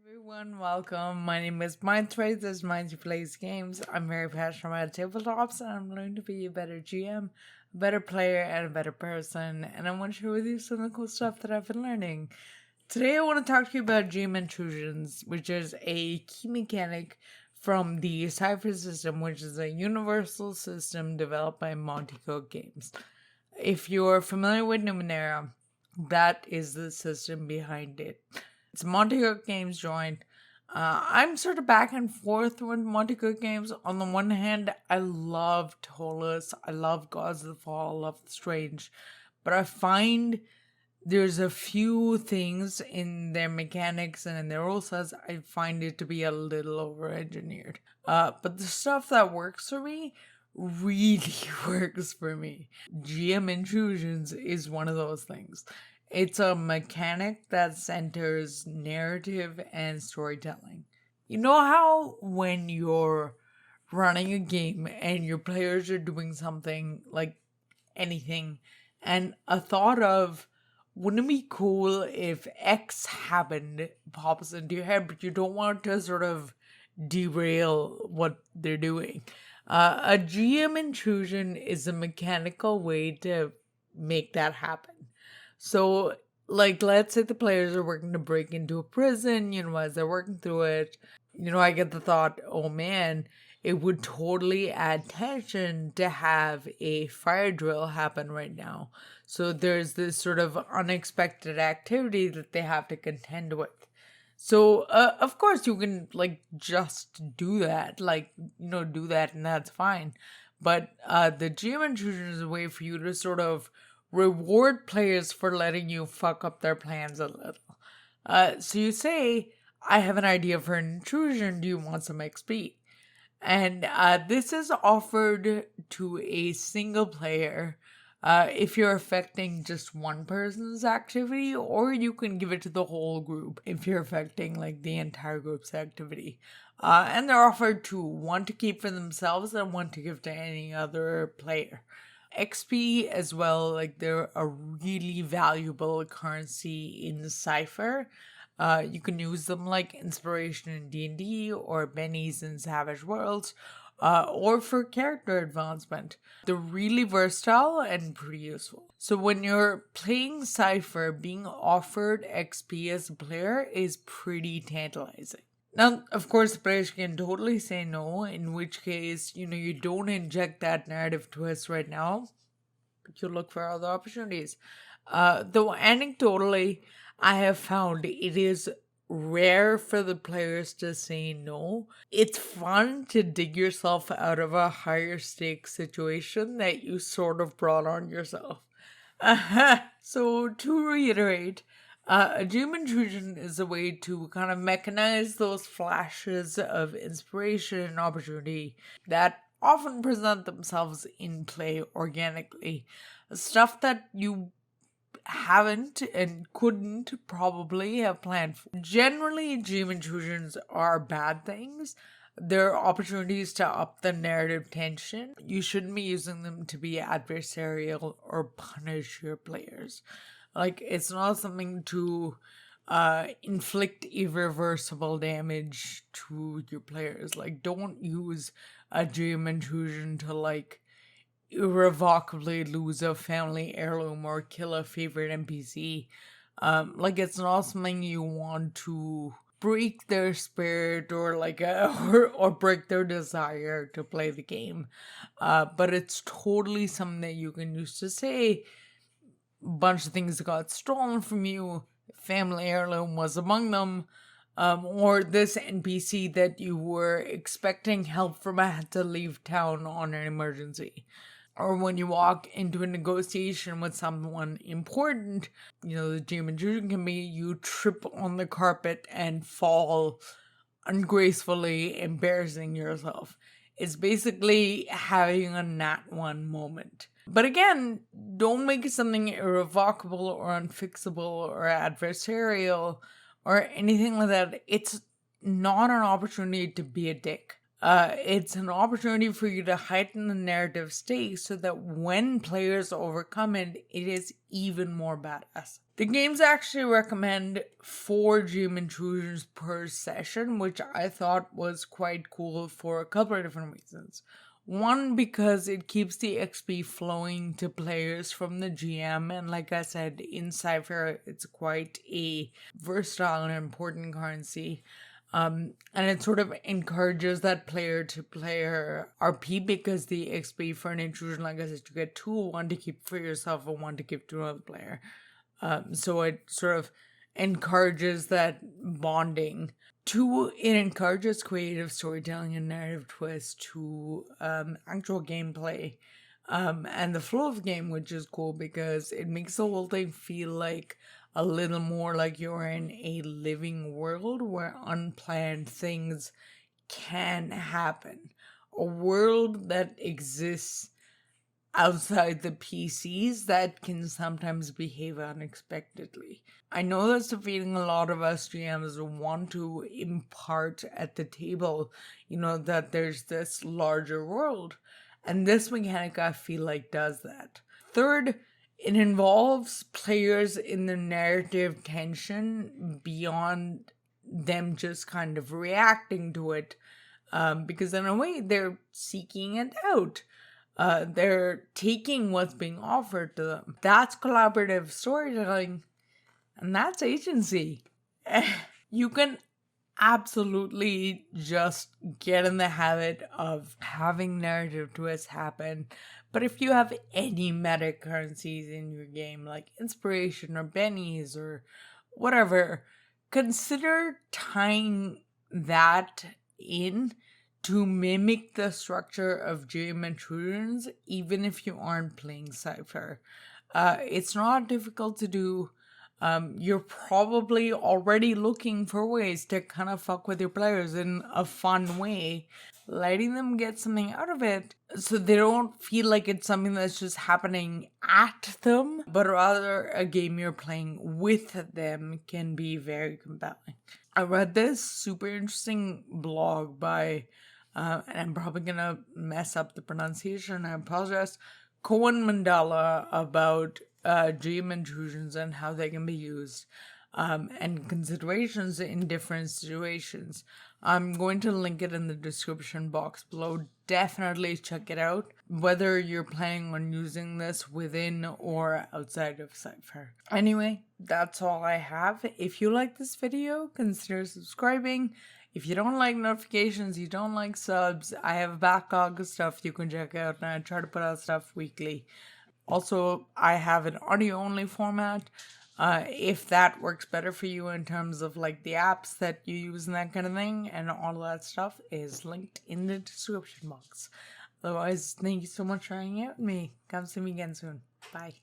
Everyone, welcome. My name is Mindthread. This is Minds Who Plays Games. I'm very passionate about tabletops, and I'm learning to be a better GM, a better player, and a better person. And I want to share with you some of the cool stuff that I've been learning. Today, I want to talk to you about GM Intrusions, which is a key mechanic from the Cypher system, which is a universal system developed by Monte Cook Games. If you're familiar with Numenera, that is the system behind it. It's Monte Cook Games joint. I'm sort of back and forth with Monte Cook Games. On the one hand, I love Tolus, I love Gods of the Fall, I love the Strange, but I find there's a few things in their mechanics and in their rule sets I find it to be a little over-engineered. But the stuff that works for me really works for me. GM Intrusions is one of those things. It's a mechanic that centers narrative and storytelling. You know how when you're running a game and your players are doing something like anything, and a thought of, wouldn't it be cool if X happened, pops into your head, but you don't want to sort of derail what they're doing. A GM intrusion is a mechanical way to make that happen. So, like, let's say the players are working to break into a prison, as they're working through it, I get the thought, oh man, it would totally add tension to have a fire drill happen right now. So there's this sort of unexpected activity that they have to contend with. So, of course, you can, just do that. Do that and that's fine. But the GM intrusion is a way for you to sort of reward players for letting you fuck up their plans a little. So you say, I have an idea for an intrusion, do you want some XP? And this is offered to a single player if you're affecting just one person's activity, or you can give it to the whole group if you're affecting the entire group's activity. And they're offered to one to keep for themselves and one to give to any other player. XP as well, they're a really valuable currency in Cypher. You can use them like inspiration in D&D or bennies in Savage Worlds, or for character advancement. They're really versatile and pretty useful. So when you're playing Cypher, being offered XP as a player is pretty tantalizing. Now, of course, the players can totally say no, in which case, you don't inject that narrative twist right now, but you look for other opportunities. Though anecdotally, I have found it is rare for the players to say no. It's fun to dig yourself out of a higher stakes situation that you sort of brought on yourself. So, to reiterate, a GM intrusion is a way to kind of mechanize those flashes of inspiration and opportunity that often present themselves in play organically. Stuff that you haven't and couldn't probably have planned for. Generally, GM intrusions are bad things. They're opportunities to up the narrative tension. You shouldn't be using them to be adversarial or punish your players. It's not something to inflict irreversible damage to your players. Don't use a GM intrusion to, irrevocably lose a family heirloom or kill a favorite NPC. It's not something you want to break their spirit or or break their desire to play the game. But it's totally something that you can use to say, bunch of things got stolen from you, family heirloom was among them, or this NPC that you were expecting help from had to leave town on an emergency. Or when you walk into a negotiation with someone important, the GM intrusion can be you trip on the carpet and fall ungracefully, embarrassing yourself. It's basically having a nat 1 moment. But again, don't make it something irrevocable or unfixable or adversarial or anything like that. It's not an opportunity to be a dick. It's an opportunity for you to heighten the narrative stakes so that when players overcome it, it is even more badass. The games actually recommend 4 GM Intrusions per session, which I thought was quite cool for a couple of different reasons. One, because it keeps the XP flowing to players from the GM, and like I said, in Cypher, it's quite a versatile and important currency. And it sort of encourages that player-to-player RP, because the XP for an intrusion, like I said, you get 2, 1 to keep for yourself and 1 to give to another player. So it sort of encourages that bonding. 2, it encourages creative storytelling and narrative twists to actual gameplay and the flow of the game, which is cool because it makes the whole thing feel like a little more like you're in a living world where unplanned things can happen. A world that exists outside the PCs that can sometimes behave unexpectedly. I know that's the feeling a lot of us GMs want to impart at the table, that there's this larger world. And this mechanic, I feel like, does that. Third, it involves players in the narrative tension beyond them just kind of reacting to it, because in a way they're seeking it out. They're taking what's being offered to them. That's collaborative storytelling, and that's agency. You can absolutely just get in the habit of having narrative twists happen. But if you have any meta currencies in your game, like inspiration or bennies or whatever, consider tying that in to mimic the structure of GM Intrusions, even if you aren't playing Cypher. It's not difficult to do. You're probably already looking for ways to kind of fuck with your players in a fun way, letting them get something out of it so they don't feel like it's something that's just happening at them, but rather a game you're playing with them can be very compelling. I read this super interesting blog by, and I'm probably gonna mess up the pronunciation, I apologize, Cohen Mandela, about GM intrusions and how they can be used, and considerations in different situations. I'm going to link it in the description box below. Definitely check it out, whether you're planning on using this within or outside of Cypher. Anyway, that's all I have. If you like this video, consider subscribing. If you don't like notifications, you don't like subs, I have a backlog of stuff you can check out, and I try to put out stuff weekly. Also, I have an audio-only format. If that works better for you in terms of like the apps that you use and that kind of thing, and all of that stuff is linked in the description box. Otherwise, thank you so much for hanging out with me. Come see me again soon. Bye.